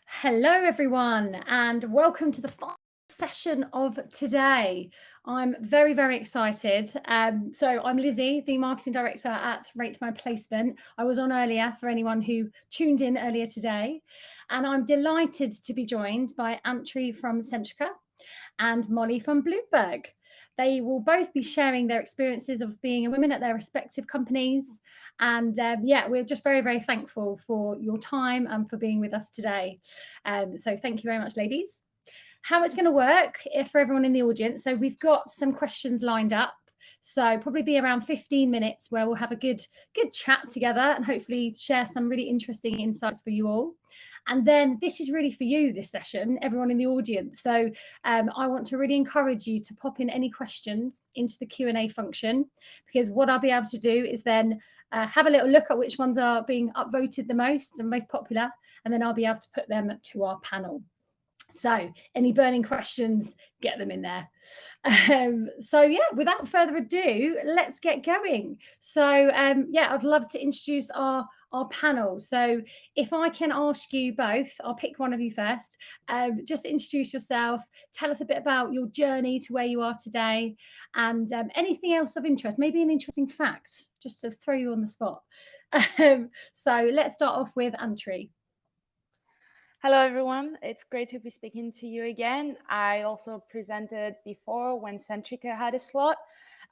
Hello, everyone, and welcome to the final session of today. I'm very, very excited. So I'm Lizzie, the Marketing Director at RateMyPlacement. I was on earlier for anyone who tuned in earlier today. And I'm delighted to be joined by Antri from Centrica and Molly from Bloomberg. They will both be sharing their experiences of being a woman at their respective companies. And we're just very, very thankful for your time and for being with us today. So thank you very much, ladies. How it's going to work for everyone in the audience. So we've got some questions lined up. So probably be around 15 minutes where we'll have a good chat together and hopefully share some really interesting insights for you all. And then this is really for you, this session, everyone in the audience. So I want to really encourage you to pop in any questions into the Q&A function, because what I'll be able to do is then have a little look at which ones are being upvoted the most and most popular, and then I'll be able to put them to our panel. So any burning questions, get them in there. Without further ado, let's get going. So I'd love to introduce our panel. So if I can ask you both, I'll pick one of you first. Just introduce yourself, tell us a bit about your journey to where you are today, and anything else of interest, maybe an interesting fact, just to throw you on the spot. So let's start off with Antri. Hello, everyone. It's great to be speaking to you again. I also presented before when Centrica had a slot.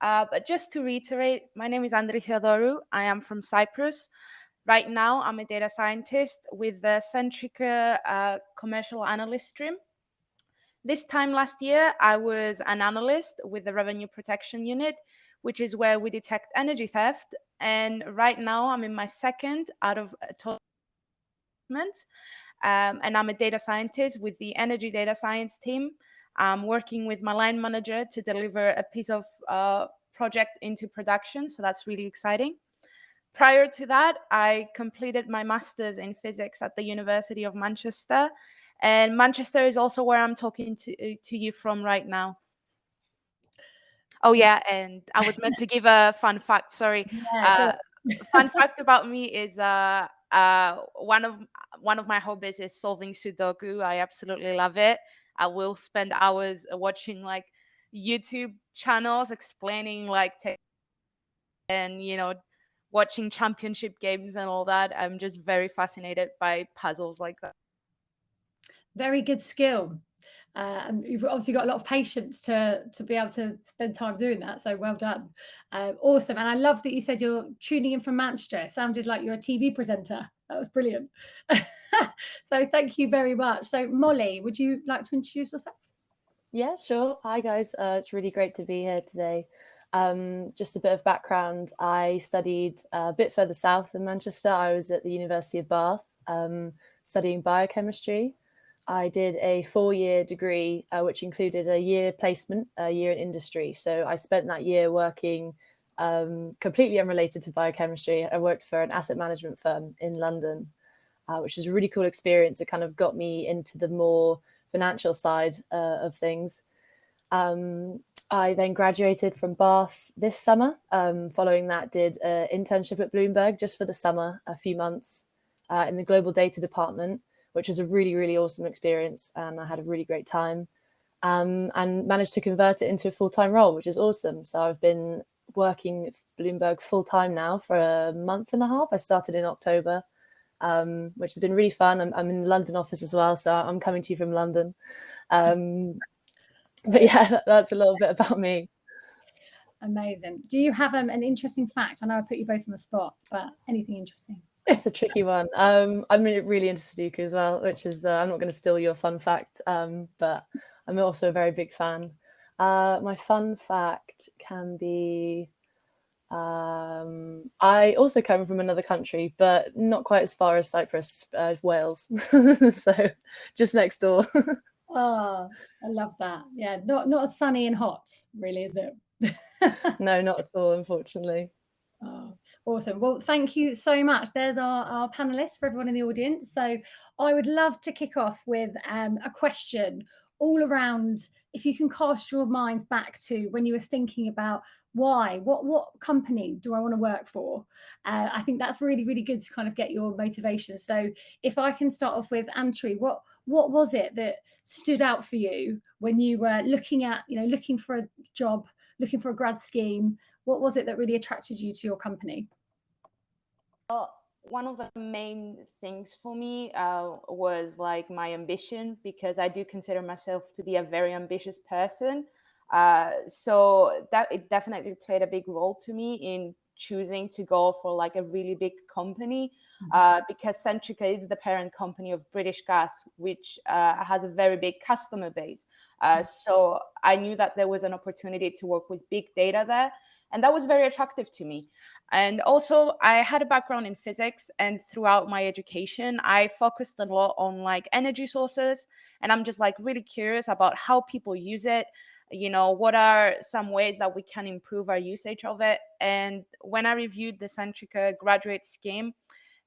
But just to reiterate, my name is Andrei Theodoru. I am from Cyprus. Right now, I'm a data scientist with the Centrica commercial analyst stream. This time last year, I was an analyst with the revenue protection unit, which is where we detect energy theft. And right now, I'm in my second out of a total and I'm a data scientist with the energy data science team. I'm working with my line manager to deliver a piece of project into production. So that's really exciting. Prior to that, I completed my master's in physics at the University of Manchester. And Manchester is also where I'm talking to you from right now. Oh, yeah. And I was meant to give a fun fact. Sorry. Fun fact about me is one of my hobbies is solving Sudoku. I absolutely love it. I will spend hours watching like YouTube channels explaining and watching championship games and all that. I'm just very fascinated by puzzles like that. Very good skill. And you've obviously got a lot of patience to be able to spend time doing that. So well done. Awesome. And I love that you said you're tuning in from Manchester. It sounded like you're a TV presenter. That was brilliant. So thank you very much. So Molly, would you like to introduce yourself? Yeah, sure. Hi, guys. It's really great to be here today. Just a bit of background. I studied a bit further south than Manchester. I was at the University of Bath studying biochemistry. I did a 4-year degree, which included a year placement, a year in industry. So I spent that year working completely unrelated to biochemistry. I worked for an asset management firm in London, which was a really cool experience. It kind of got me into the more financial side of things. I then graduated from Bath this summer. Following that, did an internship at Bloomberg just for the summer, a few months in the global data department, which was a really, really awesome experience. And I had a really great time and managed to convert it into a full-time role, which is awesome. So I've been working at Bloomberg full-time now for a month and a half. I started in October, which has been really fun. I'm in the London office as well, so I'm coming to you from London. But yeah, that's a little bit about me. Amazing. Do you have an interesting fact? I know I put you both on the spot, but anything interesting? It's a tricky one. I'm really into Sudoku as well, which is, I'm not going to steal your fun fact, but I'm also a very big fan. My fun fact can be, I also come from another country, but not quite as far as Cyprus, Wales. So just next door. Oh, I love that. Yeah, not as sunny and hot, really, is it? No, not at all, unfortunately. Oh, awesome. Well, thank you so much. There's our panelists for everyone in the audience. So I would love to kick off with a question all around, if you can cast your minds back to when you were thinking about why, what company do I want to work for? I think that's really, really good to kind of get your motivation. So if I can start off with Antri, what was it that stood out for you when you were looking for a job, looking for a grad scheme? What was it that really attracted you to your company? One of the main things for me was like my ambition, because I do consider myself to be a very ambitious person. So that it definitely played a big role to me in choosing to go for like a really big company, because Centrica is the parent company of British Gas, which has a very big customer base. So I knew that there was an opportunity to work with big data there. And that was very attractive to me. And also, I had a background in physics, and throughout my education, I focused a lot on like energy sources. And I'm just like really curious about how people use it. What are some ways that we can improve our usage of it? And when I reviewed the Centrica graduate scheme,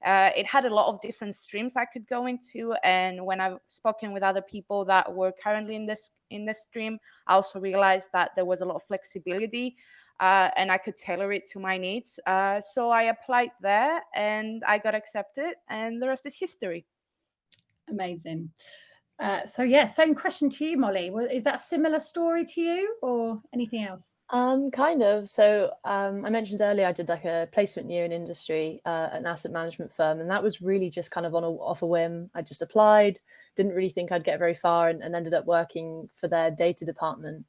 it had a lot of different streams I could go into. And when I've spoken with other people that were currently in this stream, I also realized that there was a lot of flexibility. And I could tailor it to my needs. So I applied there and I got accepted, and the rest is history. Amazing. So yeah, same question to you, Molly. Is that a similar story to you or anything else? Kind of. So I mentioned earlier I did like a placement year in industry at an asset management firm, and that was really just kind of off a whim. I just applied, didn't really think I'd get very far, and ended up working for their data department.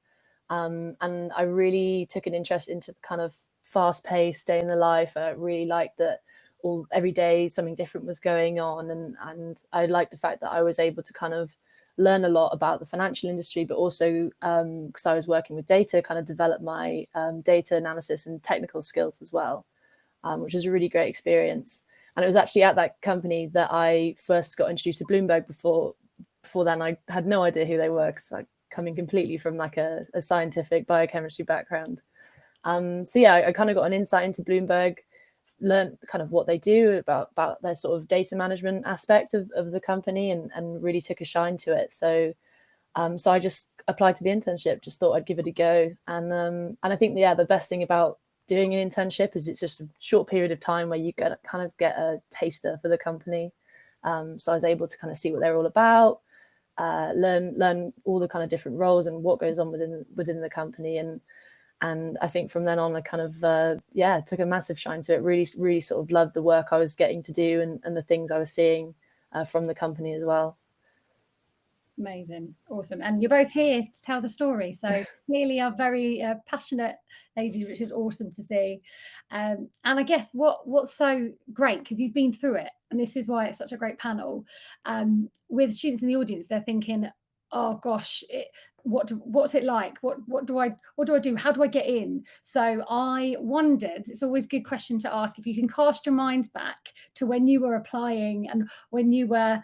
And I really took an interest into kind of fast-paced day in the life. I really liked that every day something different was going on, and I liked the fact that I was able to kind of learn a lot about the financial industry, but also because I was working with data, kind of develop my data analysis and technical skills as well, which was a really great experience. And it was actually at that company that I first got introduced to Bloomberg. Before then, I had no idea who they were, because coming completely from like a scientific biochemistry background. So yeah, I kind of got an insight into Bloomberg, learned kind of what they do about their sort of data management aspect of the company, and really took a shine to it. So I just applied to the internship, just thought I'd give it a go. And I think, yeah, the best thing about doing an internship is it's just a short period of time where you get a taster for the company. So I was able to kind of see what they're all about, learn all the kind of different roles and what goes on within the company. And I think from then on, I kind of, took a massive shine to it, really sort of loved the work I was getting to do and the things I was seeing from the company as well. Amazing. Awesome. And you're both here to tell the story. So clearly are very passionate ladies, which is awesome to see. And I guess what's so great, because you've been through it, and this is why it's such a great panel, with students in the audience, they're thinking, oh gosh, what's it like? What do I do? How do I get in? So I wondered, it's always a good question to ask, if you can cast your mind back to when you were applying and when you were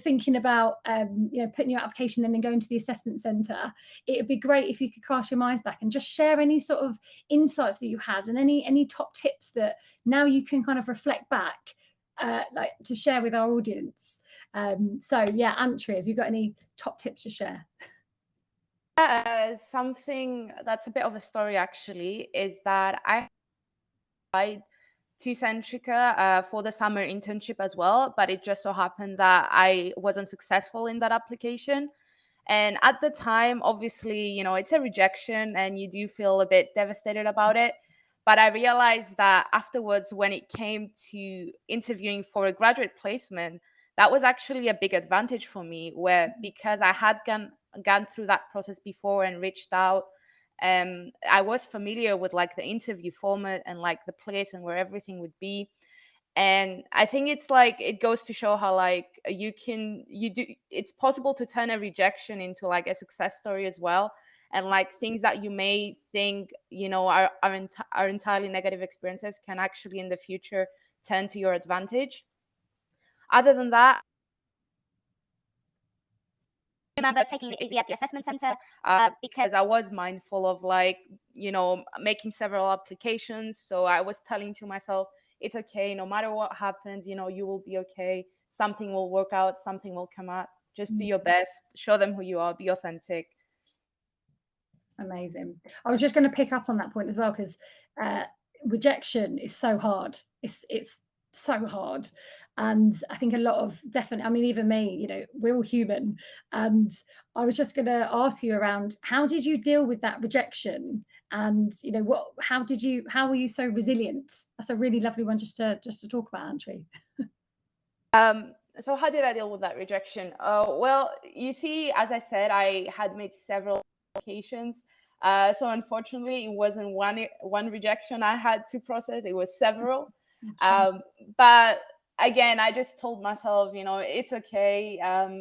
thinking about putting your application in and going to the assessment centre. It would be great if you could cast your minds back and just share any sort of insights that you had, and any top tips that now you can kind of reflect back, like to share with our audience. So yeah, Antri, have you got any top tips to share? Something that's a bit of a story actually is that I applied to Centrica for the summer internship as well, but it just so happened that I wasn't successful in that application. And at the time, obviously, it's a rejection and you do feel a bit devastated about it. But I realized that afterwards, when it came to interviewing for a graduate placement, that was actually a big advantage for me, where because I had gone through that process before and reached out, I was familiar with like the interview format and like the place and where everything would be. And I think it's like, it goes to show how like it's possible to turn a rejection into like a success story as well. And like things that you may think, are entirely negative experiences can actually in the future turn to your advantage. Other than that, I remember taking it easy at the assessment center because I was mindful of like, making several applications. So I was telling to myself, it's okay, no matter what happens, you will be okay. Something will work out, something will come out. Just do your best, show them who you are, be authentic. Amazing. I was just going to pick up on that point as well, because rejection is so hard. It's so hard. And I think a lot of definitely, I mean, even me, you know, we're all human. And I was just going to ask you around, how did you deal with that rejection? And, you know, how were you so resilient? That's a really lovely one just to talk about, Antri. So how did I deal with that rejection? Well, you see, as I said, I had made several applications. So unfortunately, it wasn't one rejection I had to process. It was several. But again, I just told myself, you know, it's okay.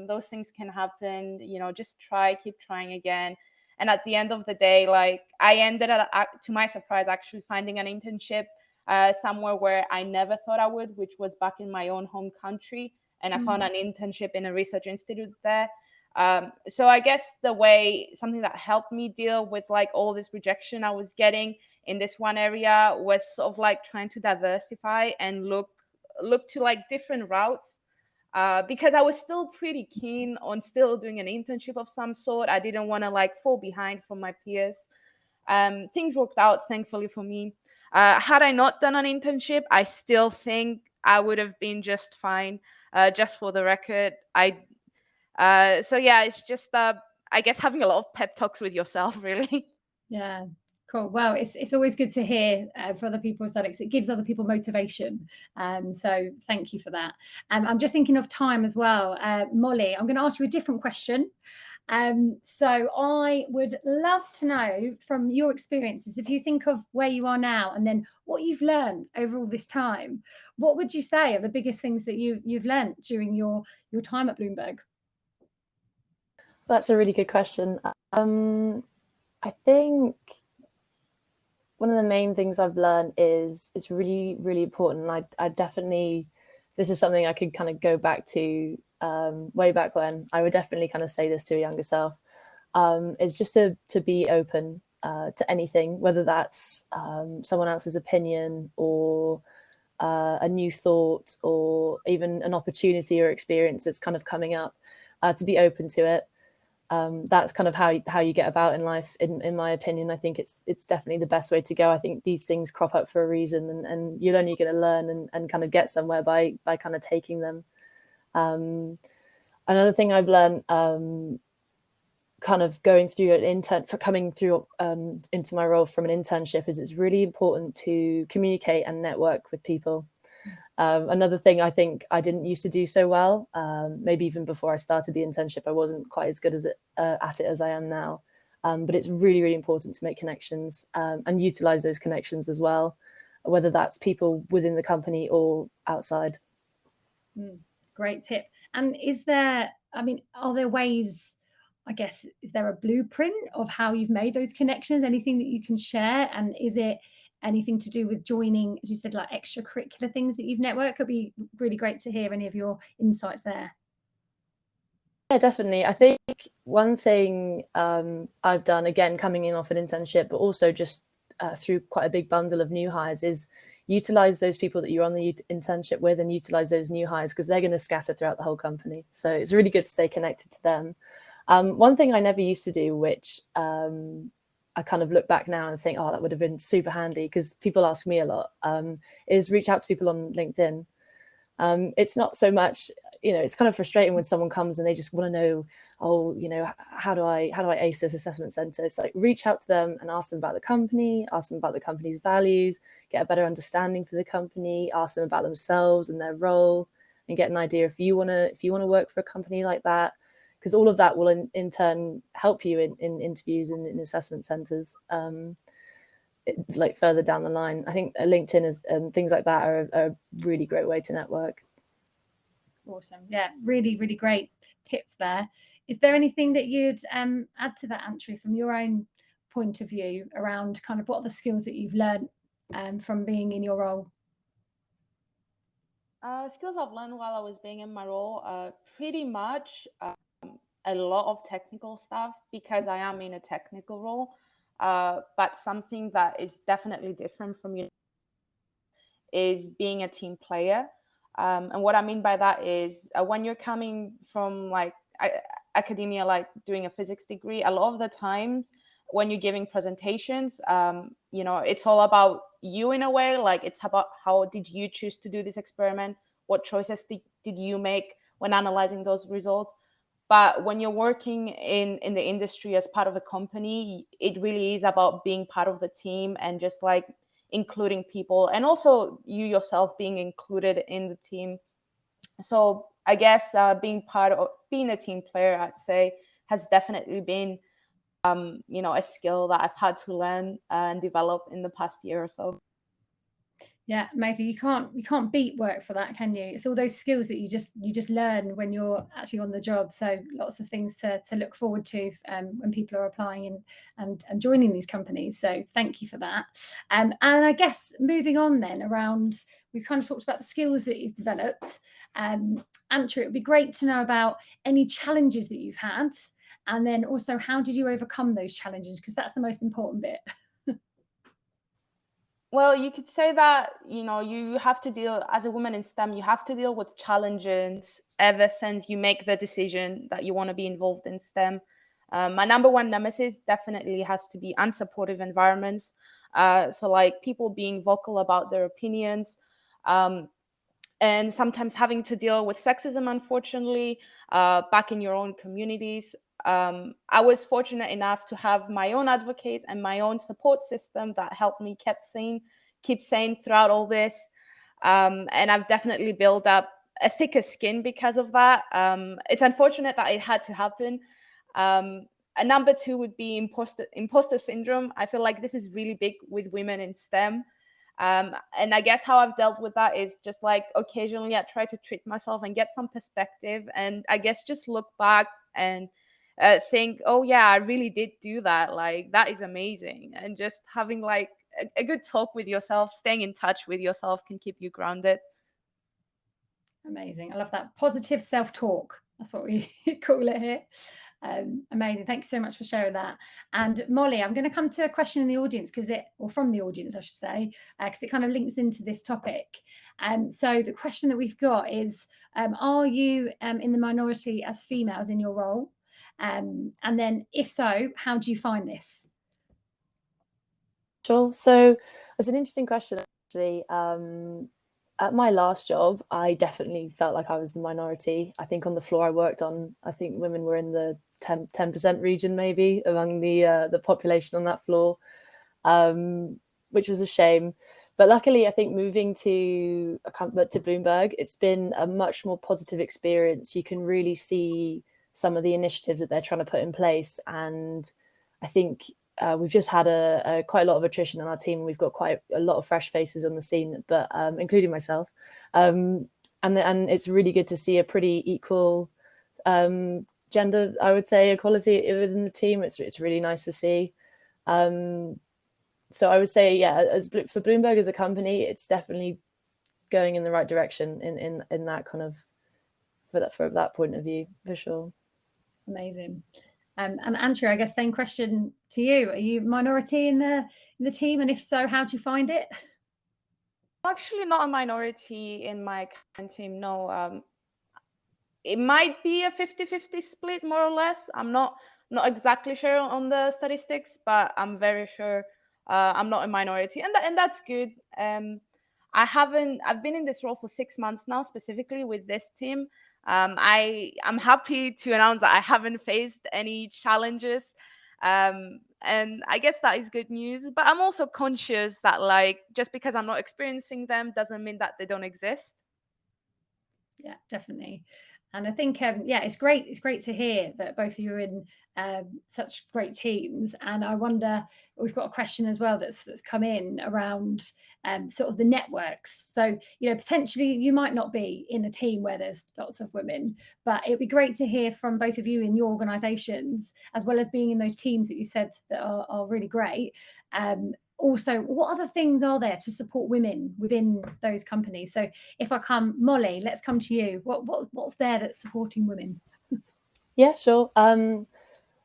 Those things can happen. You know, just keep trying again. And at the end of the day, like, I ended up, to my surprise, actually finding an internship somewhere where I never thought I would, which was back in my own home country. And I found an internship in a research institute there. So I guess something that helped me deal with like all this rejection I was getting in this one area was sort of like trying to diversify and look to like different routes, because I was still pretty keen on still doing an internship of some sort. I didn't want to like fall behind from my peers. Things worked out, thankfully, for me. Had I not done an internship, I still think I would have been just fine. Just for the record, so yeah, it's just I guess having a lot of pep talks with yourself, really. Yeah, cool. Well, it's always good to hear for other people's studies. It gives other people motivation. So thank you for that. I'm just thinking of time as well. Molly, I'm going to ask you a different question. So I would love to know from your experiences, if you think of where you are now and then what you've learned over all this time, what would you say are the biggest things that you've learned during your time at Bloomberg? That's a really good question. I think one of the main things I've learned is it's really, really important. I definitely, this is something I could kind of go back to way back when. I would definitely kind of say this to a younger self. Is just to be open to anything, whether that's someone else's opinion or a new thought or even an opportunity or experience that's kind of coming up, to be open to it. That's kind of how you get about in life, in my opinion. I think it's definitely the best way to go. I think these things crop up for a reason, and you're only going to learn and kind of get somewhere by kind of taking them. Another thing I've learned, kind of going through coming through into my role from an internship, is it's really important to communicate and network with people. Another thing I think I didn't used to do so well, maybe even before I started the internship, I wasn't quite as good at it as I am now. But it's really, really important to make connections and utilize those connections as well, whether that's people within the company or outside. Great tip. And are there ways, I guess, is there a blueprint of how you've made those connections? Anything that you can share? And is it anything to do with joining, as you said, like extracurricular things that you've networked? It'd be really great to hear any of your insights there. Yeah, definitely. I think one thing I've done, again, coming in off an internship, but also just through quite a big bundle of new hires, is utilize those people that you're on the internship with and utilize those new hires, because they're going to scatter throughout the whole company. So it's really good to stay connected to them. One thing I never used to do, which I kind of look back now and think, oh, that would have been super handy, because people ask me a lot, is reach out to people on LinkedIn. It's not so much, it's kind of frustrating when someone comes and they just want to know, how do I ace this assessment center? It's like, reach out to them and ask them about the company, ask them about the company's values, get a better understanding for the company, ask them about themselves and their role, and get an idea if you want to work for a company like that. Because all of that will in turn help you in interviews and in assessment centers, like further down the line. I think LinkedIn and things like that are a really great way to network. Awesome. Yeah, really, really great tips there. Is there anything that you'd add to that, Antri, from your own point of view around kind of what are the skills that you've learned from being in your role? Skills I've learned while I was being in my role, pretty much a lot of technical stuff, because I am in a technical role. But something that is definitely different from you is being a team player. And what I mean by that is when you're coming from like academia, like doing a physics degree, a lot of the times when you're giving presentations, it's all about you in a way. Like, it's about how did you choose to do this experiment? What choices did you make when analyzing those results? But when you're working in the industry as part of a company, it really is about being part of the team and just like including people, and also you yourself being included in the team. So I guess being a team player, I'd say, has definitely been a skill that I've had to learn and develop in the past year or so. Yeah, amazing. You can't beat work for that, can you? It's all those skills that you just learn when you're actually on the job. So lots of things to look forward to when people are applying and joining these companies. So thank you for that. And I guess moving on then around, we've kind of talked about the skills that you've developed. Antje, it would be great to know about any challenges that you've had, and then also how did you overcome those challenges? Because that's the most important bit. Well, you could say that, you have to deal, as a woman in STEM, you have to deal with challenges ever since you make the decision that you want to be involved in STEM. My number one nemesis definitely has to be unsupportive environments. So like people being vocal about their opinions, and sometimes having to deal with sexism, unfortunately, back in your own communities. I was fortunate enough to have my own advocates and my own support system that helped me keep sane throughout all this. And I've definitely built up a thicker skin because of that. It's unfortunate that it had to happen. A number two would be imposter syndrome. I feel like this is really big with women in STEM. And I guess how I've dealt with that is just like occasionally I try to treat myself and get some perspective, and I guess just look back and think, oh yeah, I really did do that. Like, that is amazing. And just having like a good talk with yourself, staying in touch with yourself can keep you grounded. Amazing. I love that. Positive self-talk. That's what we call it here. Amazing. Thank you so much for sharing that. And Molly, I'm going to come to a question in the audience from the audience, I should say, because it kind of links into this topic. So the question that we've got is, are you in the minority as females in your role? And then if so, how do you find this? Sure. So it's an interesting question, actually. At my last job, I definitely felt like I was the minority. I think on the floor I worked on, I think women were in the 10% region, maybe, among the population on that floor, which was a shame. But luckily, I think moving to Bloomberg, it's been a much more positive experience. You can really see some of the initiatives that they're trying to put in place. And I think we've just had quite a lot of attrition on our team. We've got quite a lot of fresh faces on the scene, but including myself. And it's really good to see a pretty equal gender, I would say, equality within the team. It's really nice to see. So I would say, yeah, for Bloomberg as a company, it's definitely going in the right direction in that kind of, from that point of view, for sure. Amazing. And Antje, I guess same question to you. Are you minority in the team? And if so, how do you find it? Actually, not a minority in my current team, no. It might be a 50-50 split, more or less. I'm not exactly sure on the statistics, but I'm very sure I'm not a minority, and that's good. I've been in this role for 6 months now, specifically with this team. I'm happy to announce that I haven't faced any challenges, and I guess that is good news. But I'm also conscious that, like, just because I'm not experiencing them doesn't mean that they don't exist. Yeah, definitely. And I think, it's great. It's great to hear that both of you are in such great teams. And I wonder, we've got a question as well that's come in around sort of the networks. So, potentially you might not be in a team where there's lots of women, but it'd be great to hear from both of you in your organisations, as well as being in those teams that you said that are really great. Also, what other things are there to support women within those companies? So if Molly, let's come to you. What's there that's supporting women? Yeah, sure.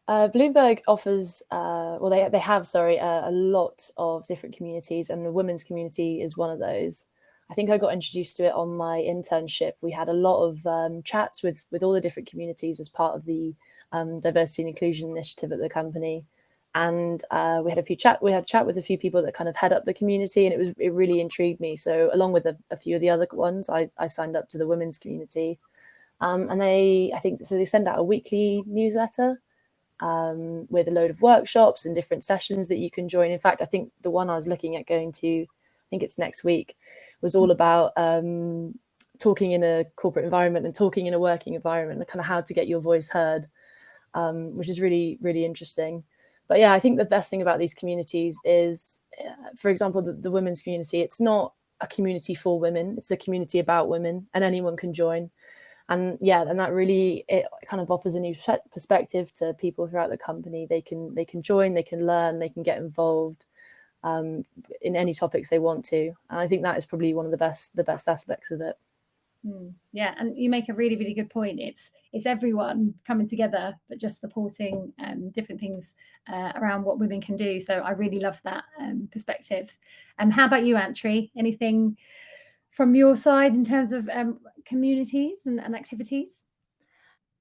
Bloomberg offers, they have a lot of different communities, and the women's community is one of those. I think I got introduced to it on my internship. We had a lot of chats with all the different communities as part of the diversity and inclusion initiative at the company. And we had a chat with a few people that kind of head up the community, and it really intrigued me. So along with a few of the other ones, I signed up to the women's community. And they send out a weekly newsletter with a load of workshops and different sessions that you can join. In fact, I think the one I was looking at going to, I think it's next week, was all about talking in a corporate environment and talking in a working environment, and kind of how to get your voice heard, which is really, really interesting. But yeah, I think the best thing about these communities is, for example, the women's community, it's not a community for women, it's a community about women, and anyone can join. And yeah, and that really, it kind of offers a new perspective to people throughout the company. They can join, they can learn, they can get involved in any topics they want to. And I think that is probably one of the best aspects of it. Yeah, and you make a really, really good point. It's everyone coming together, but just supporting different things around what women can do. So I really love that perspective. How about you, Antri? Anything from your side in terms of communities and activities?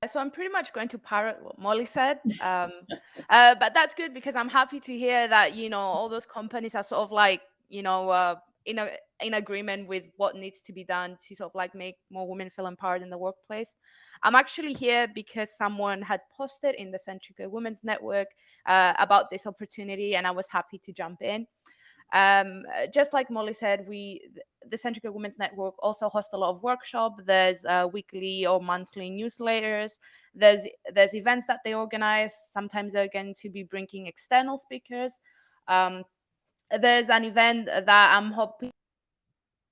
So I'm pretty much going to parrot what Molly said, but that's good, because I'm happy to hear that, you know, all those companies are sort of like, you know, in agreement with what needs to be done to sort of like make more women feel empowered in the workplace. I'm actually here because someone had posted in the Centrica Women's Network about this opportunity, and I was happy to jump in. Just like Molly said, the Centrica Women's Network also hosts a lot of workshops. There's weekly or monthly newsletters. There's events that they organize. Sometimes they're going to be bringing external speakers. There's an event that I'm hoping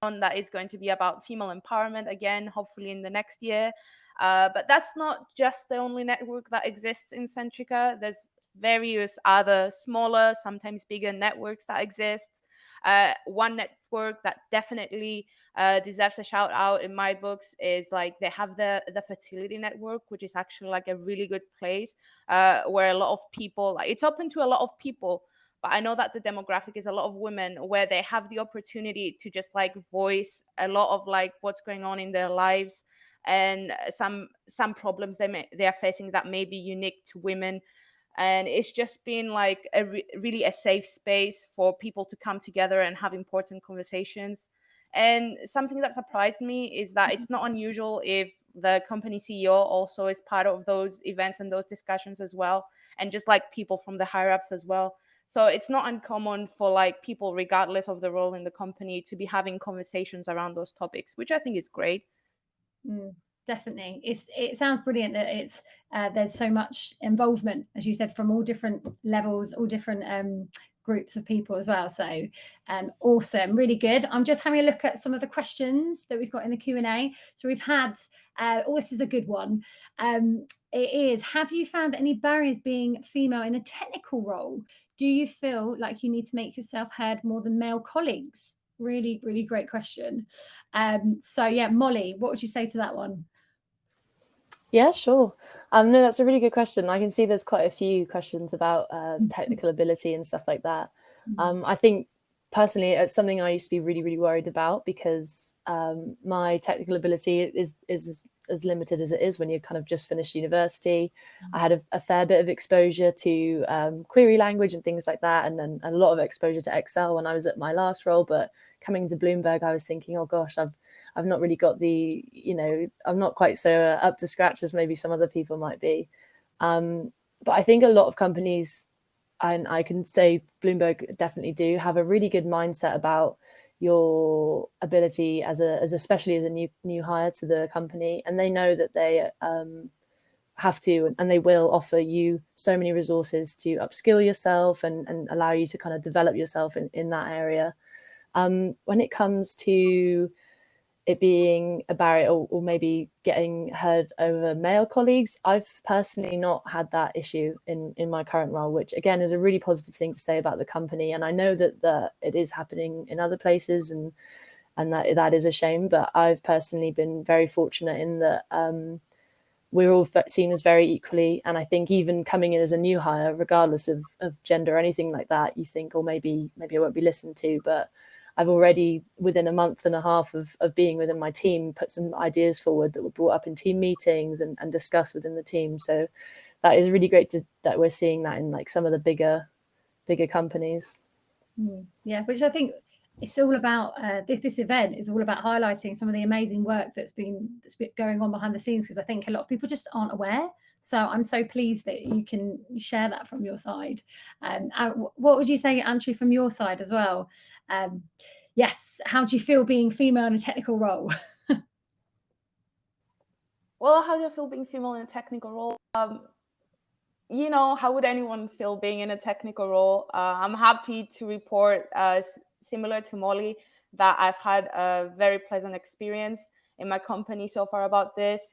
on that is going to be about female empowerment again, hopefully in the next year. But that's not just the only network that exists in Centrica. There's various other smaller, sometimes bigger networks that exist. One network that definitely deserves a shout out in my books is like they have the fertility network, which is actually like a really good place where a lot of people, like, it's open to a lot of people, but I know that the demographic is a lot of women, where they have the opportunity to just like voice a lot of like what's going on in their lives and some problems they are facing that may be unique to women. And it's just been like really a safe space for people to come together and have important conversations. And something that surprised me is that it's not unusual if the company CEO also is part of those events and those discussions as well, and just like people from the higher ups as well. So it's not uncommon for like people, regardless of the role in the company, to be having conversations around those topics, which I think is great. Definitely, it sounds brilliant that it's there's so much involvement, as you said, from all different levels, all different groups of people as well. So awesome, really good. I'm just having a look at some of the questions that we've got in the Q&A. So we've had this is a good one. It is, have you found any barriers being female in a technical role? Do you feel like you need to make yourself heard more than male colleagues? Really, really great question. So yeah, Molly, what would you say to that one? Yeah, sure. No, that's a really good question. I can see there's quite a few questions about technical ability and stuff like that. I think personally, it's something I used to be really, really worried about, because my technical ability is as limited as it is when you kind of just finished university. I had a fair bit of exposure to query language and things like that, and then a lot of exposure to Excel when I was at my last role. But coming to Bloomberg, I was thinking, oh gosh, I've not really got the, you know, I'm not quite so up to scratch as maybe some other people might be. But I think a lot of companies, and I can say Bloomberg definitely do, have a really good mindset about your ability especially as a new hire to the company, and they know that they have to and they will offer you so many resources to upskill yourself and allow you to kind of develop yourself in that area. When it comes to it being a barrier or maybe getting heard over male colleagues, I've personally not had that issue in my current role, which again is a really positive thing to say about the company. And I know that it is happening in other places, and that is a shame. But I've personally been very fortunate in that we're all seen as very equally. And I think even coming in as a new hire, regardless of gender or anything like that, you think, or maybe I won't be listened to, but I've already, within a month and a half of being within my team, put some ideas forward that were brought up in team meetings and discussed within the team. So that is really great that we're seeing that in like some of the bigger companies. Yeah, which I think it's all about. This event is all about highlighting some of the amazing work that's been going on behind the scenes, because I think a lot of people just aren't aware. So I'm so pleased that you can share that from your side. What would you say, Andrew, from your side as well? Yes, how do you feel being female in a technical role? Well, how do I feel being female in a technical role? How would anyone feel being in a technical role? I'm happy to report, similar to Molly, that I've had a very pleasant experience in my company so far about this.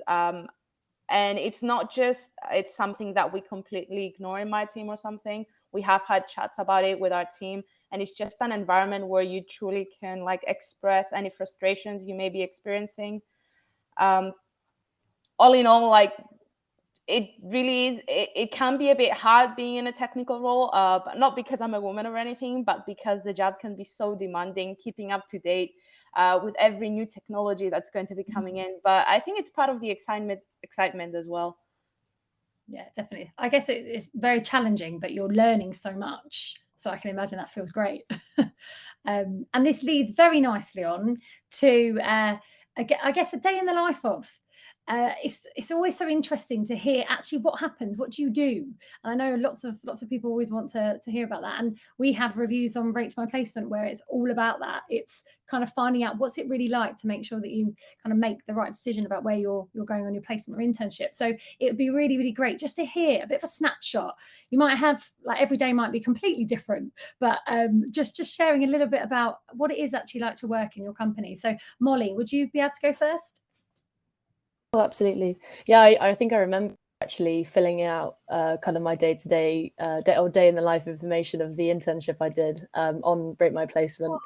And it's not just, it's something that we completely ignore in my team or something. We have had chats about it with our team, and it's just an environment where you truly can like express any frustrations you may be experiencing. All in all, like, it really is, it can be a bit hard being in a technical role, but not because I'm a woman or anything, but because the job can be so demanding, keeping up to date with every new technology that's going to be coming in. But I think it's part of the excitement as well. Yeah, definitely. I guess it's very challenging, but you're learning so much. So I can imagine that feels great. And this leads very nicely on to, I guess, a day in the life of. It's always so interesting to hear actually what happens. What do you do? And I know lots of people always want to hear about that. And we have reviews on RateMyPlacement where it's all about that. It's kind of finding out what's it really like to make sure that you kind of make the right decision about where you're going on your placement or internship. So it would be really, really great just to hear a bit of a snapshot. You might have, like, every day might be completely different, but just sharing a little bit about what it is actually like to work in your company. So Molly, would you be able to go first? Oh, absolutely. Yeah, I think I remember actually filling out kind of my day-to-day day in the life information of the internship I did on RateMyPlacement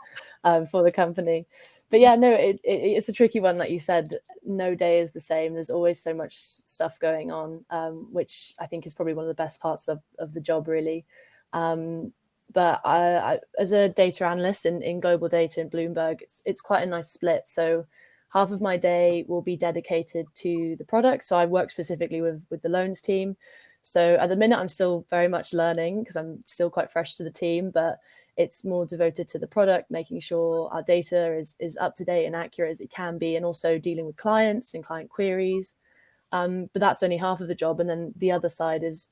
for the company. But yeah, no, it's a tricky one. Like you said, no day is the same. There's always so much stuff going on, which I think is probably one of the best parts of the job, really. But I, as a data analyst in global data in Bloomberg, it's quite a nice split. So half of my day will be dedicated to the product. So I work specifically with the loans team. So at the minute, I'm still very much learning because I'm still quite fresh to the team, but it's more devoted to the product, making sure our data is up to date and accurate as it can be, and also dealing with clients and client queries. But that's only half of the job. And then the other side is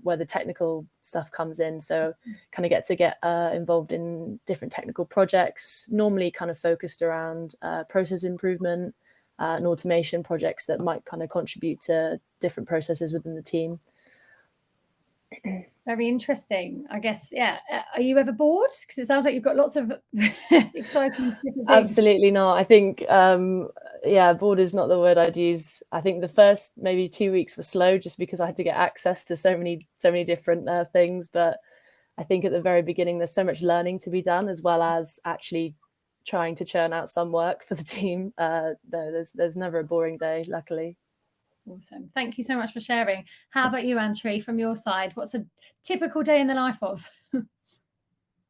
where the technical stuff comes in. So kind of get involved in different technical projects, normally kind of focused around process improvement and automation projects that might kind of contribute to different processes within the team. Very interesting, I guess. Yeah. Are you ever bored? Because it sounds like you've got lots of exciting different things. Absolutely not. I think, bored is not the word I'd use. I think the first maybe 2 weeks were slow just because I had to get access to so many different things. But I think at the very beginning, there's so much learning to be done, as well as actually trying to churn out some work for the team. There's never a boring day, luckily. Awesome. Thank you so much for sharing. How about you, Antri, from your side? What's a typical day in the life of?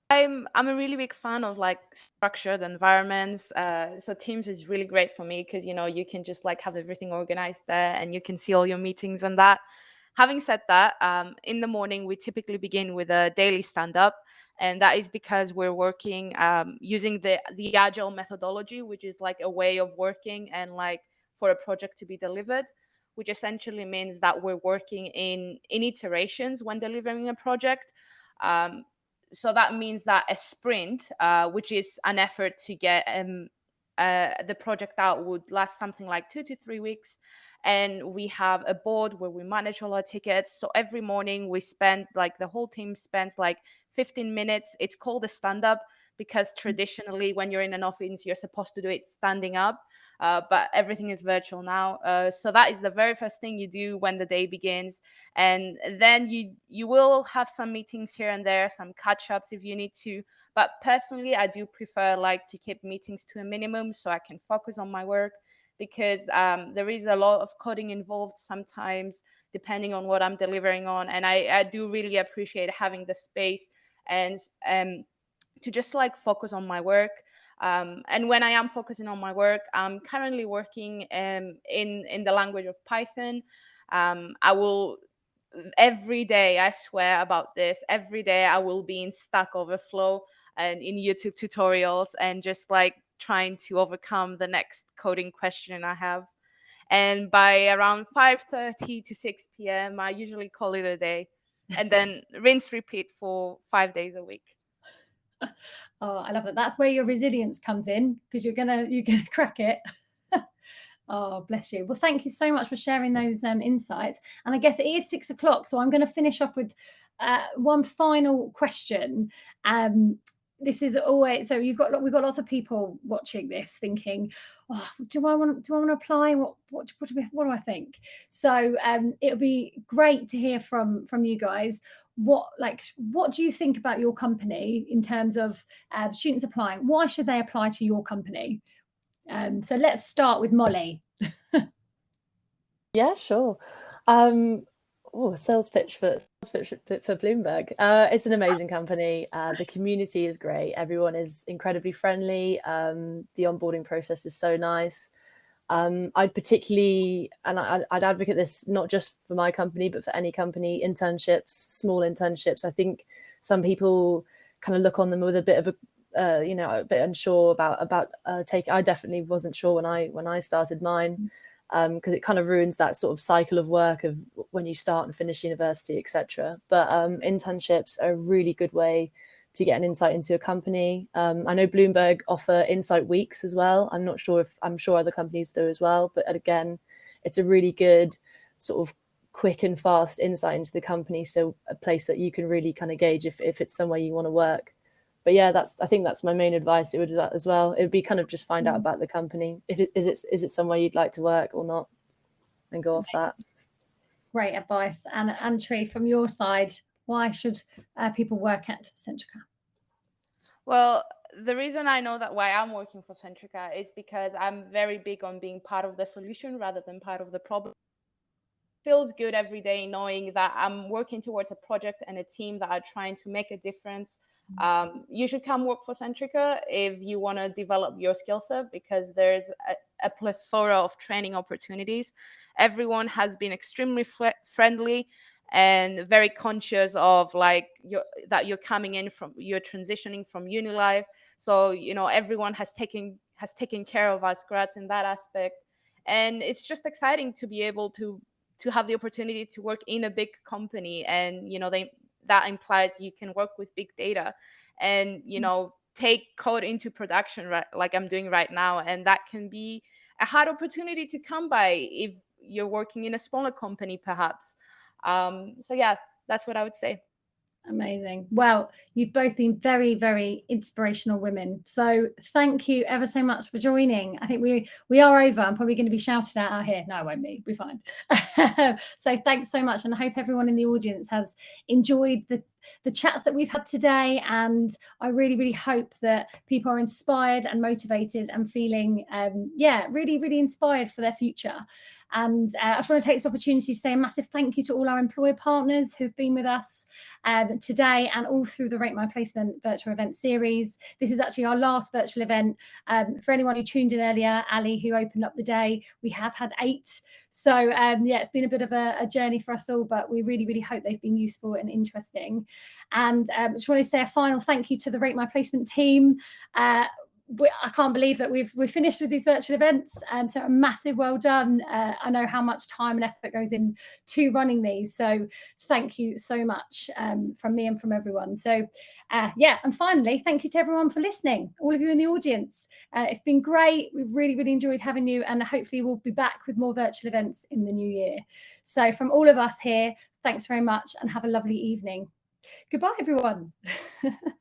I'm a really big fan of like structured environments. So Teams is really great for me because you can just like have everything organized there and you can see all your meetings and that. Having said that, in the morning we typically begin with a daily stand-up, and that is because we're working using the agile methodology, which is like a way of working and like for a project to be delivered, which essentially means that we're working in iterations when delivering a project. So that means that a sprint, which is an effort to get the project out, would last something like 2 to 3 weeks. And we have a board where we manage all our tickets. So every morning we spend, like the whole team spends like 15 minutes. It's called a stand-up because traditionally when you're in an office, you're supposed to do it standing up. But everything is virtual now. So that is the very first thing you do when the day begins. And then you will have some meetings here and there, some catch-ups if you need to. But personally, I do prefer like to keep meetings to a minimum so I can focus on my work, because there is a lot of coding involved sometimes, depending on what I'm delivering on. And I do really appreciate having the space and to just like focus on my work. And when I am focusing on my work, I'm currently working in the language of Python. I will every day, I swear about this, every day I will be in Stack Overflow and in YouTube tutorials and just like trying to overcome the next coding question I have. And by around 5:30 to 6 p.m., I usually call it a day, and then rinse repeat for 5 days a week. Oh, I love that. That's where your resilience comes in, because you're gonna crack it. Oh, bless you. Well, thank you so much for sharing those insights. And I guess it is 6 o'clock, so I'm going to finish off with one final question. This is always, so we've got lots of people watching this thinking, oh, do I want to apply? What do I think? So it'll be great to hear from you guys. What do you think about your company in terms of students applying? Why should they apply to your company? So let's start with Molly. Yeah, sure. Sales pitch for Bloomberg. It's an amazing company. The community is great. Everyone is incredibly friendly. The onboarding process is so nice. I'd particularly, and I'd advocate this not just for my company, but for any company, internships, small internships. I think some people kind of look on them with a bit of a bit unsure about taking. I definitely wasn't sure when I started mine, because it kind of ruins that sort of cycle of work of when you start and finish university, etc. But internships are a really good way to get an insight into a company. I know Bloomberg offer insight weeks as well. I'm sure other companies do as well. But again, it's a really good sort of quick and fast insight into the company. So a place that you can really kind of gauge if it's somewhere you want to work. But yeah, I think that's my main advice. It would do that as well. It would be kind of just find out about the company. Is it somewhere you'd like to work or not, and go off that. Great advice. And Tree, from your side, why should people work at Centrica? Well, the reason I know that why I'm working for Centrica is because I'm very big on being part of the solution rather than part of the problem. It feels good every day knowing that I'm working towards a project and a team that are trying to make a difference. You should come work for Centrica if you want to develop your skill set, because there's a plethora of training opportunities. Everyone has been extremely friendly and very conscious of that you're coming in from, you're transitioning from uni life. So, everyone has taken care of us grads in that aspect. And it's just exciting to be able to have the opportunity to work in a big company. And, that implies you can work with big data and, take code into production, right, like I'm doing right now. And that can be a hard opportunity to come by if you're working in a smaller company, perhaps. So yeah, that's what I would say. Amazing. Well, you've both been very, very inspirational women. So thank you ever so much for joining. I think we are over. I'm probably going to be shouted out here. No, I won't be. We're fine. So thanks so much. And I hope everyone in the audience has enjoyed the chats that we've had today. And I really, really hope that people are inspired and motivated and feeling, really, really inspired for their future. And I just want to take this opportunity to say a massive thank you to all our employer partners who've been with us today and all through the Rate My Placement virtual event series. This is actually our last virtual event. For anyone who tuned in earlier, Ali, who opened up the day, we have had 8. So it's been a bit of a journey for us all, but we really, really hope they've been useful and interesting. And I just want to say a final thank you to the Rate My Placement team. I can't believe that we've finished with these virtual events, so a massive well done. I know how much time and effort goes into running these, so thank you so much from me and from everyone. So and finally, thank you to everyone for listening, all of you in the audience. It's been great. We've really, really enjoyed having you, and hopefully we'll be back with more virtual events in the new year. So from all of us here, thanks very much and have a lovely evening. Goodbye, everyone.